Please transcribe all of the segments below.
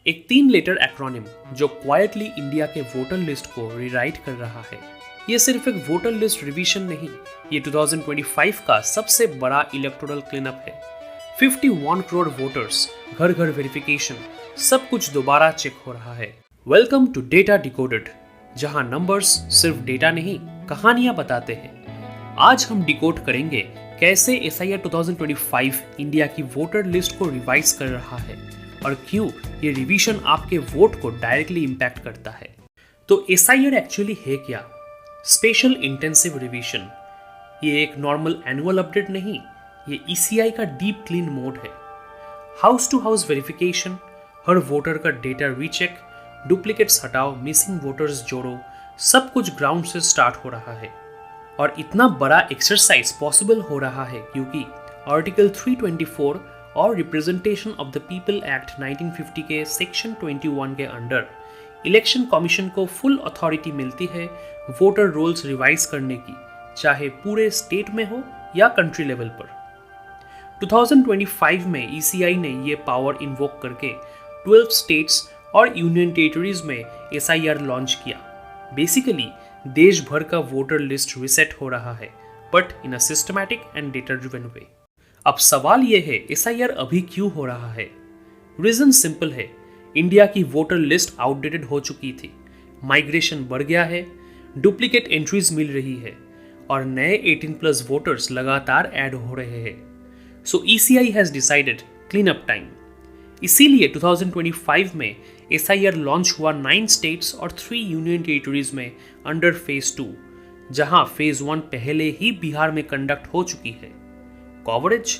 एक 3 letter acronym जो quietly India के वोटर लिस्ट को रीराइट कर रहा है। ये सिर्फ एक वोटर लिस्ट रिवीजन नहीं, ये 2025 का सबसे बड़ा इलेक्टोरल क्लीनअप है। 51 करोड़ वोटर्स, घर घर वेरिफिकेशन, सब कुछ दोबारा चेक हो रहा है। वेलकम टू डेटा डिकोडेड, जहां नंबर्स सिर्फ डेटा नहीं, कहानियां बताते हैं। आज हम डिकोड करेंगे कैसे एसआईआर 2025 इंडिया की वोटर लिस्ट को रिवाइज कर रहा है और क्यों ये रिवीजन आपके वोट को डायरेक्टली इंपैक्ट करता है। तो एसआईआर एक्चुअली है क्या? Special intensive revision. ये एक नॉर्मल एनुअल अपडेट नहीं, ये ईसीआई का डीप क्लीन मोड है। हाउस टू हाउस वेरिफिकेशन, हर वोटर का डेटा रीचेक, डुप्लीकेट्स हटाओ, मिसिंग वोटर्स जोड़ो, सब कुछ ग्राउंड से स्टार्ट हो रहा है। और इतना बड़ा एक्सरसाइज पॉसिबल हो रहा है क्योंकि आर्टिकल 324 और representation of the people act 1950 के सेक्शन 21 के अंडर इलेक्शन कमीशन को फुल अथॉरिटी मिलती है वोटर रोल्स रिवाइज करने की, चाहे पूरे स्टेट में हो या कंट्री लेवल पर। 2025 में ईसीआई ने ये पावर इन्वोक करके 12 स्टेट्स और यूनियन टेरिटरीज में एसआईआर लॉन्च किया। बेसिकली देश भर का वोटर लिस्ट रिसेट हो रहा है, but in a systematic and data driven way. अब सवाल यह है, एसआईआर अभी क्यों हो रहा है? रीजन सिंपल है, इंडिया की वोटर लिस्ट आउटडेटेड हो चुकी थी, माइग्रेशन बढ़ गया है, डुप्लीकेट एंट्रीज मिल रही है और नए 18+ वोटर्स लगातार ऐड हो रहे हैं। So ECI has decided clean up time. इसीलिए 2025 में एसआईआर लॉन्च हुआ 9 स्टेट्स और 3 यूनियन टेरिटरीज में अंडर फेज 2, जहां फेज 1 पहले ही बिहार में कंडक्ट हो चुकी है। कवरेज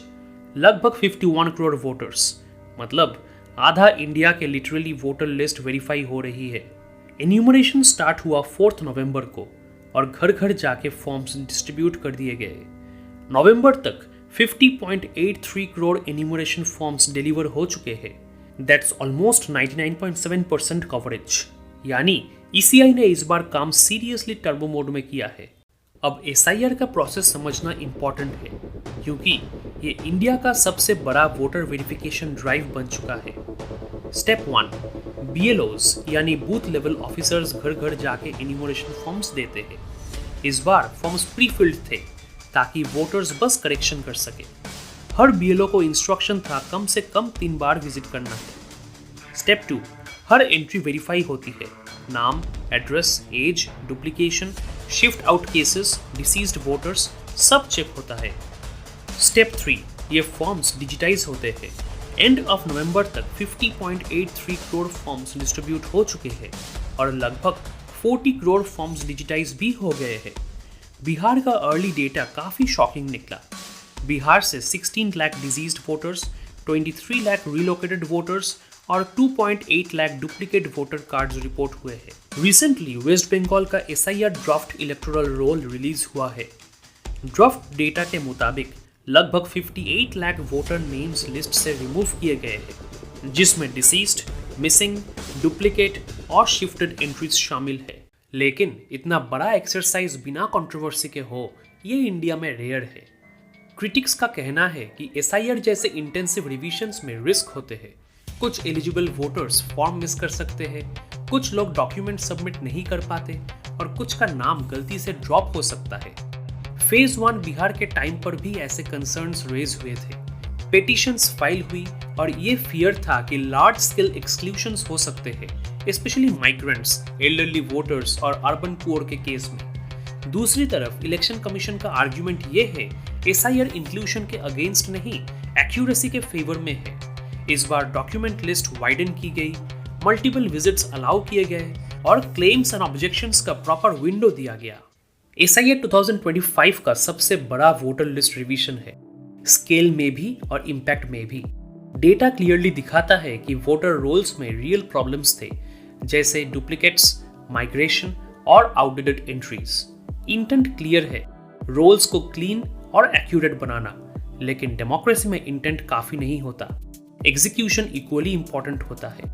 लगभग 51 करोड़ वोटर्स, मतलब आधा इंडिया के लिटरली वोटर लिस्ट वेरीफाई हो रही है। एन्यूमरेशन स्टार्ट हुआ 4 नवंबर को और घर घर जाके फॉर्म्स डिस्ट्रीब्यूट कर दिए गए। नवंबर तक 50.83 करोड़ एन्यूमरेशन फॉर्म्स डिलीवर हो चुके हैं। That's almost 99.7% coverage. यानी ईसीआई ने इस बार काम सीरियसली टर्बो मोड में किया है। अब एसआईआर का प्रोसेस समझना इंपॉर्टेंट है क्योंकि ये इंडिया का सबसे बड़ा वोटर वेरिफिकेशन ड्राइव बन चुका है। स्टेप 1, बीएलओज यानी बूथ लेवल ऑफिसर्स घर घर जाके एन्यूमरेशन फॉर्म्स देते हैं। इस बार फॉर्म्स प्री फिल्ड थे ताकि वोटर्स बस करेक्शन कर सके। हर बीएलओ को इंस्ट्रक्शन था कम से कम 3 बार विजिट करना है। स्टेप 2, हर एंट्री वेरीफाई होती है, नाम, address, age, duplication, shift out cases, deceased voters, सब चेक होता है। स्टेप 3, ये फॉर्म्स डिजिटाइज होते हैं। एंड ऑफ नवंबर तक 50.83 करोड़ फॉर्म्स डिस्ट्रीब्यूट हो चुके हैं और लगभग 40 करोड़ फॉर्म्स डिजिटाइज भी हो गए हैं। बिहार का अर्ली डेटा काफ़ी शॉकिंग निकला। बिहार से 16 lakh diseased voters, 23 lakh relocated voters और 2.8 lakh duplicate voter cards report हुए हैं। रिसेंटली वेस्ट बंगाल का SIR draft electoral roll release हुआ है। ड्राफ्ट डेटा के मुताबिक लगभग 58 लाख वोटर नेम्स लिस्ट से रिमूव किए गए हैं, जिसमें डिसीज्ड, मिसिंग, डुप्लीकेट और शिफ्टेड एंट्रीज शामिल है। लेकिन इतना बड़ा एक्सरसाइज बिना कंट्रोवर्सी के हो, ये इंडिया में रेयर है। क्रिटिक्स का कहना है कि एसआईआर जैसे इंटेंसिव रिविजन्स में रिस्क होते हैं। कुछ एलिजिबल वोटर्स फॉर्म मिस कर सकते हैं, कुछ लोग डॉक्यूमेंट सबमिट नहीं कर पाते और कुछ का नाम गलती से ड्रॉप हो सकता है। फेज 1 बिहार के टाइम पर भी ऐसे कंसर्न्स रेज हुए थे। पेटिशंस फाइल हुई और ये फियर था कि लार्ज स्केल एक्सक्लूशंस हो सकते हैं, स्पेशली माइग्रेंट्स, एल्डरली वोटर्स और अर्बन पुअर के केस में। दूसरी तरफ इलेक्शन कमीशन का आर्ग्यूमेंट ये है एसआईआर इंक्लूजन के अगेंस्ट नहीं, एक्यूरेसी के फेवर में है। इस बार डॉक्यूमेंट लिस्ट वाइडन की गई, मल्टीपल विजिट्स अलाउ किए गए और क्लेम्स एंड ऑब्जेक्शंस का प्रॉपर विंडो दिया गया। एसआईआर 2025 का सबसे बड़ा वोटर लिस्ट रिवीजन है, स्केल में भी और इम्पैक्ट में भी। डेटा क्लियरली दिखाता है कि वोटर रोल्स में रियल प्रॉब्लम्स थे, जैसे डुप्लीकेट्स, माइग्रेशन और आउटडेटेड एंट्रीज। इंटेंट क्लियर है, रोल्स को क्लीन और एक्यूरेट बनाना, लेकिन डेमोक्रेसी में इंटेंट काफी नहीं होता, एग्जीक्यूशन इक्वली इंपॉर्टेंट होता है।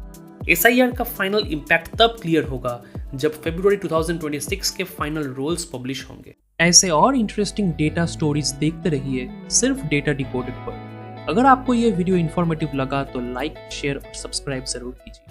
एसआईआर का फाइनल इम्पैक्ट तब क्लियर होगा जब फरवरी 2026 के फाइनल रोल्स पब्लिश होंगे। ऐसे और इंटरेस्टिंग डेटा स्टोरीज देखते रहिए सिर्फ डेटा डिकोडेड पर। अगर आपको यह वीडियो इन्फॉर्मेटिव लगा तो लाइक, शेयर और सब्सक्राइब जरूर कीजिए।